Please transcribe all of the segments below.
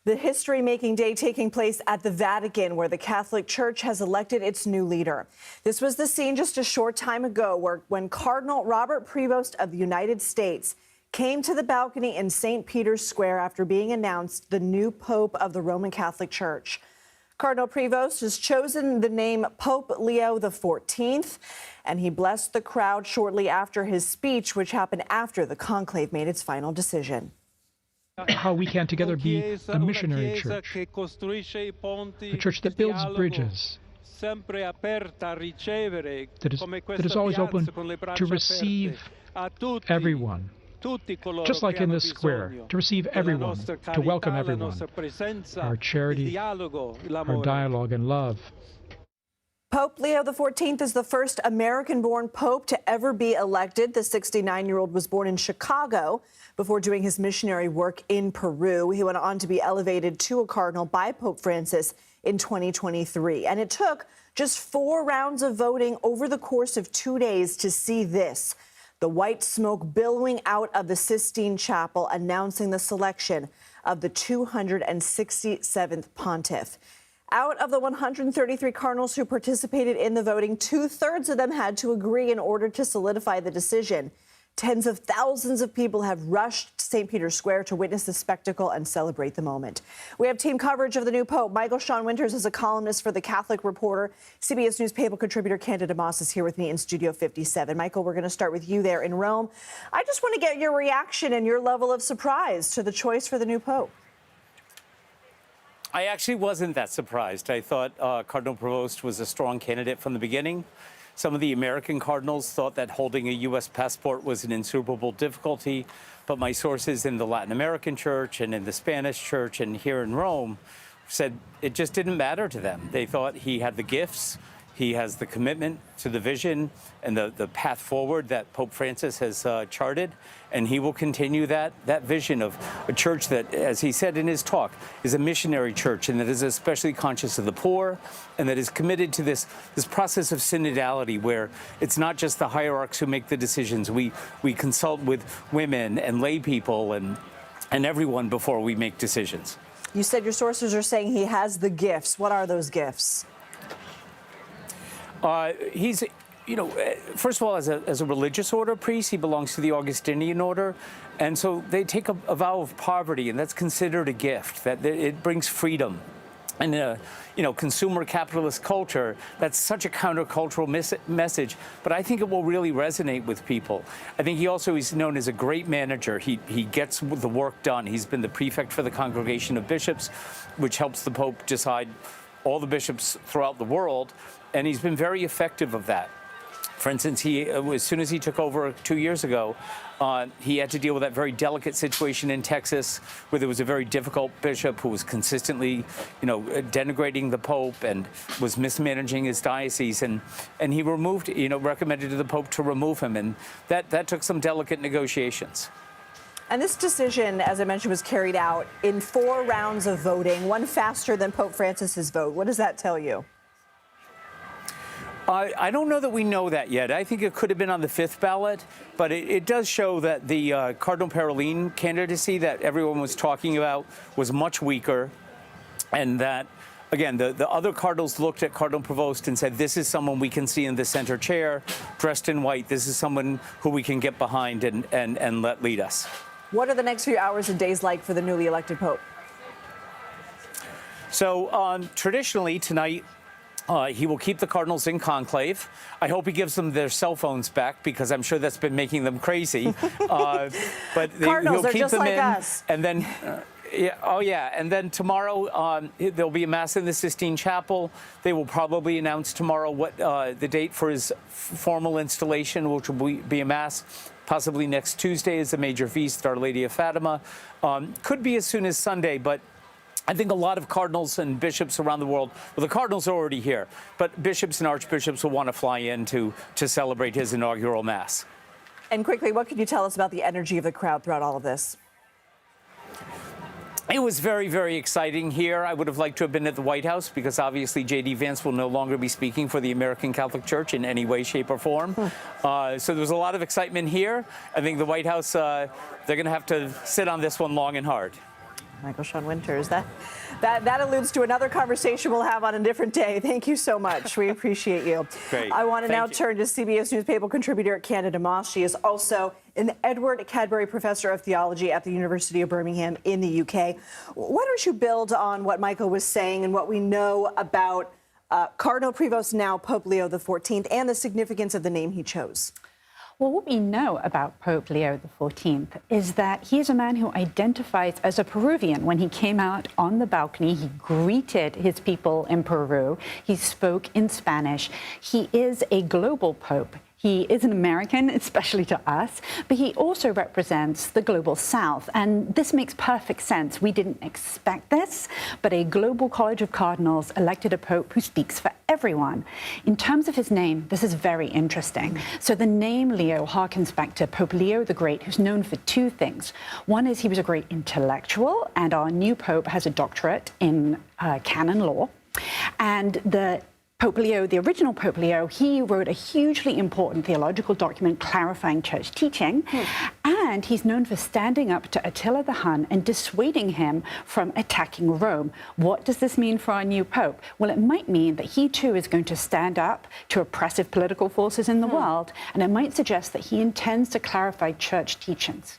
The history-making day taking place at the Vatican, where the Catholic Church has elected its new leader. This was the scene just a short time ago when Cardinal Robert Prevost of the United States came to the balcony in St. Peter's Square after being announced the new Pope of the Roman Catholic Church. Cardinal Prevost has chosen the name Pope Leo XIV, and he blessed the crowd shortly after his speech, which happened after the conclave made its final decision. How we can together be a missionary church, a church that builds bridges, that is always open to receive everyone, just like in this square, to receive everyone, to welcome everyone, our charity, our dialogue and love. Pope Leo XIV is the first American-born pope to ever be elected. The 69-year-old was born in Chicago before doing his missionary work in Peru. He went on to be elevated to a cardinal by Pope Francis in 2023. And it took just 4 rounds of voting over the course of 2 days to see this: the white smoke billowing out of the Sistine Chapel, announcing the selection of the 267th pontiff. Out of the 133 cardinals who participated in the voting, 2/3 of them had to agree in order to solidify the decision. Tens of thousands of people have rushed to St. Peter's Square to witness the spectacle and celebrate the moment. We have team coverage of the new Pope. Michael Sean Winters is a columnist for The Catholic Reporter. CBS News papal contributor Candida Moss is here with me in Studio 57. Michael, we're going to start with you there in Rome. I just want to get your reaction and your level of surprise to the choice for the new Pope. I actually wasn't that surprised. I thought Cardinal Prevost was a strong candidate from the beginning. Some of the American cardinals thought that holding a U.S. passport was an insuperable difficulty, but my sources in the Latin American church and in the Spanish church and here in Rome said it just didn't matter to them. They thought he had the gifts, he has the commitment to the vision and the path forward that Pope Francis has charted, and he will continue that vision of a church that, as he said in his talk, is a missionary church and that is especially conscious of the poor and that is committed to this process of synodality, where it's not just the hierarchs who make the decisions. We consult with women and lay people and everyone before we make decisions. You said your sources are saying he has the gifts. What are those gifts? He's, first of all, as a religious order priest, he belongs to the Augustinian order. And so they take a vow of poverty, and that's considered a gift, that it brings freedom. And in a, consumer capitalist culture, that's such a countercultural message. But I think it will really resonate with people. I think he also is known as a great manager. He gets the work done. He's been the prefect for the Congregation of Bishops, which helps the Pope decide all the bishops throughout the world. And he's been very effective of that. For instance, as soon as he took over 2 years ago, he had to deal with that very delicate situation in Texas, where there was a very difficult bishop who was consistently, denigrating the Pope and was mismanaging his diocese. And he recommended to the Pope to remove him. And that took some delicate negotiations. And this decision, as I mentioned, was carried out in 4 rounds of voting, one faster than Pope Francis's vote. What does that tell you? I don't know that we know that yet. I think it could have been on the 5th ballot, but it does show that the Cardinal Parolin candidacy that everyone was talking about was much weaker, and that, again, the other cardinals looked at Cardinal Prevost and said, this is someone we can see in the center chair, dressed in white. This is someone who we can get behind and let lead us. What are the next few hours and days like for the newly elected Pope? So traditionally tonight, he will keep the cardinals in conclave. I hope he gives them their cell phones back, because I'm sure that's been making them crazy. But Cardinals he'll keep them like in, us. and then. And then tomorrow there'll be a mass in the Sistine Chapel. They will probably announce tomorrow what the date for his formal installation, which will be a mass possibly next Tuesday is a major feast, Our Lady of Fatima. Could be as soon as Sunday, but I think a lot of cardinals and bishops around the world, well, the cardinals are already here, but bishops and archbishops will want to fly in to celebrate his inaugural mass. And quickly, what can you tell us about the energy of the crowd throughout all of this? It was very, very exciting here. I would have liked to have been at the White House, because obviously J.D. Vance will no longer be speaking for the American Catholic Church in any way, shape, or form. So there was a lot of excitement here. I think the White House, they're going to have to sit on this one long and hard. Michael Sean Winters. That alludes to another conversation we'll have on a different day. Thank you so much. We appreciate you. Great. I want to now turn to CBS News papal contributor Candida Moss. She is also an Edward Cadbury Professor of Theology at the University of Birmingham in the UK. Why don't you build on what Michael was saying and what we know about Cardinal Prevost, now Pope Leo XIV, and the significance of the name he chose? Well, what we know about Pope Leo XIV is that he is a man who identifies as a Peruvian. When he came out on the balcony, he greeted his people in Peru. He spoke in Spanish. He is a global pope. He is an American, especially to us, but he also represents the global South. And this makes perfect sense. We didn't expect this, but a global college of cardinals elected a pope who speaks for everyone. In terms of his name, this is very interesting. So the name Leo harkens back to Pope Leo the Great, who's known for two things. One is he was a great intellectual, and our new pope has a doctorate in canon law. And Pope Leo, the original Pope Leo, he wrote a hugely important theological document clarifying church teaching. And he's known for standing up to Attila the Hun and dissuading him from attacking Rome. What does this mean for our new Pope? Well, it might mean that he too is going to stand up to oppressive political forces in the world. And it might suggest that he intends to clarify church teachings.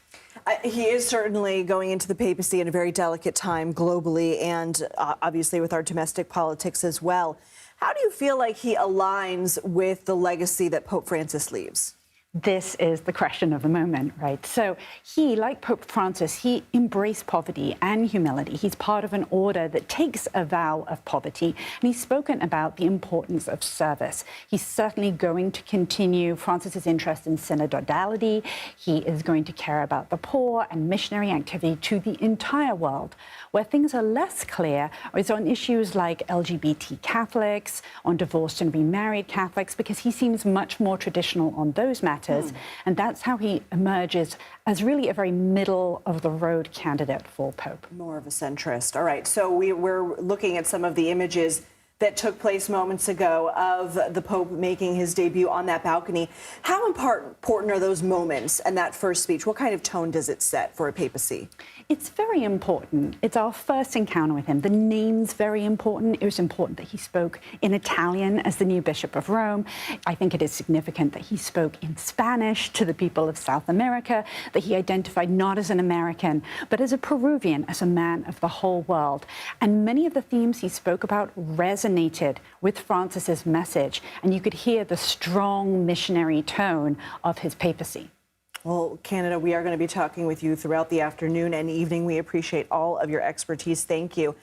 He is certainly going into the papacy in a very delicate time globally and obviously with our domestic politics as well. How do you feel like he aligns with the legacy that Pope Francis leaves? This is the question of the moment, right? So he, like Pope Francis, he embraced poverty and humility. He's part of an order that takes a vow of poverty, and he's spoken about the importance of service. He's certainly going to continue Francis's interest in synodality. He is going to care about the poor and missionary activity to the entire world. Where things are less clear is on issues like LGBT Catholics, on divorced and remarried Catholics, because he seems much more traditional on those matters. And that's how he emerges as really a very middle-of-the-road candidate for Pope. More of a centrist. All right, so we're looking at some of the images that took place moments ago of the Pope making his debut on that balcony. How important are those moments and that first speech? What kind of tone does it set for a papacy? It's very important. It's our first encounter with him. The name's very important. It was important that he spoke in Italian as the new Bishop of Rome. I think it is significant that he spoke in Spanish to the people of South America, that he identified not as an American, but as a Peruvian, as a man of the whole world. And many of the themes he spoke about resonated with Francis's message, and you could hear the strong missionary tone of his papacy. Well, Candida, we are going to be talking with you throughout the afternoon and evening. We appreciate all of your expertise. Thank you.